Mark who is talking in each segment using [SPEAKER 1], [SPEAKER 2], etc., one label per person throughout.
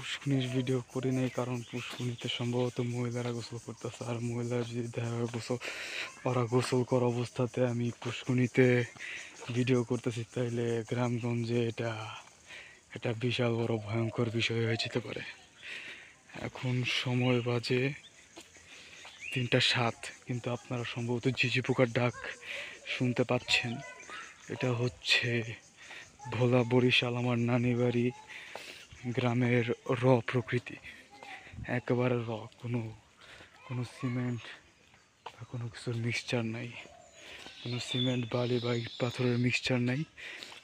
[SPEAKER 1] পুষ্কুনির video করি নাই, কারণ পুষ্কুনিতে সম্ভবত মহিলারা গোসল করতেছে। আর মহিলারা যদি দেখা হয় ওরা গোসল করা অবস্থাতে আমি পুষ্কুনিতে ভিডিও করতেছি, তাইলে গ্রামগঞ্জে এটা এটা বিশাল বড় ভয়ঙ্কর বিষয় হয়ে যেতে পারে। এখন সময় বাজে 3টা 7, কিন্তু আপনারা সম্ভবত ঝিঝি পোকার ডাক শুনতে পাচ্ছেন। এটা হচ্ছে ভোলা, বরিশাল, আমার নানি বাড়ি। গ্রামের প্রকৃতি, একেবারে কোনো কোনো সিমেন্ট বা কোনো কিছুর মিক্সচার নাই, কোনো সিমেন্ট, বালি বা ইট পাথরের মিক্সচার নাই।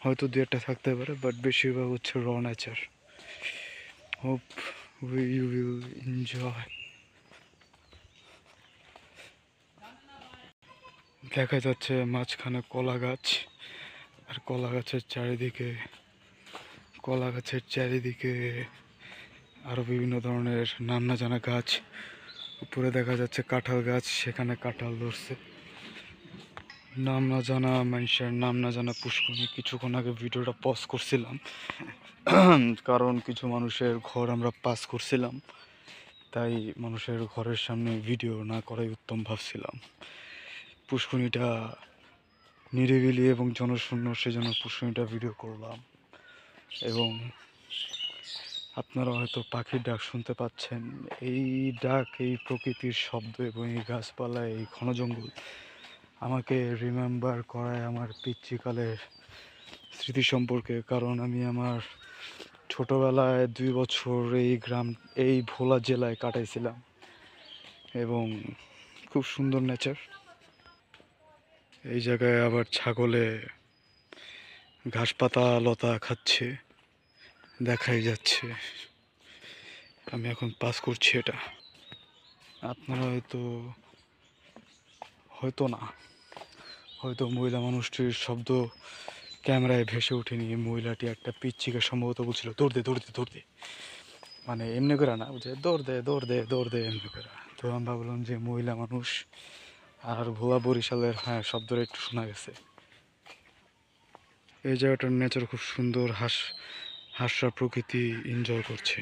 [SPEAKER 1] হয়তো দু একটা থাকতে পারে, বাট বেশিরভাগ হচ্ছে nature. Hope you will enjoy. দেখা যাচ্ছে মাঝখানে কলা গাছ, আর কলা গাছের চারিদিকে আরও বিভিন্ন ধরনের নাম না জানা গাছ। উপরে দেখা যাচ্ছে কাঁঠাল গাছ, সেখানে কাঁঠাল ধরছে। নাম না জানা মানুষের নাম না জানা পুষ্কুনি। কিছুক্ষণ আগে ভিডিওটা পজ করছিলাম, কারণ কিছু মানুষের ঘর আমরা পাস করছিলাম, তাই মানুষের ঘরের সামনে ভিডিও না করাই উত্তম ভাবছিলাম। পুষ্কুনিটা নিরিবিলি এবং জনশূন্য, সেজন্য পুষ্কুনিটা ভিডিও করলাম। এবং আপনারা হয়তো পাখির ডাক শুনতে পাচ্ছেন। এই ডাক, এই প্রকৃতির শব্দ এবং এই গাছপালা, এই ঘন জঙ্গল আমাকে রিমেম্বার করায় আমার পিচ্চিকালের স্মৃতি সম্পর্কে। কারণ আমি আমার ছোটোবেলায় 2 বছর এই ভোলা জেলায় কাটাইছিলাম, এবং খুব সুন্দর নেচার। এই জায়গায় আবার ছাগলে ঘাস পাতা লতা খাচ্ছে, দেখাই যাচ্ছে। আমি এখন পাস করছি এটা। আপনারা হয়তো মহিলা মানুষটির শব্দ ক্যামেরায় ভেসে ওঠেনি। মহিলাটি একটা পিচ্চিকে সম্ভবত বলছিল দৌড় দে দৌড় দে দৌড় দে, মানে এমনি করে না, বুঝে দৌড় দে দৌড় দে দৌড় দে এমনি করে। তো আমি ভাবলাম যে মহিলা মানুষ। আর ভোলা বরিশালের শব্দটা একটু শোনা গেছে। এই জায়গাটার নেচার খুব সুন্দর, হাসরা প্রকৃতি এনজয় করছে।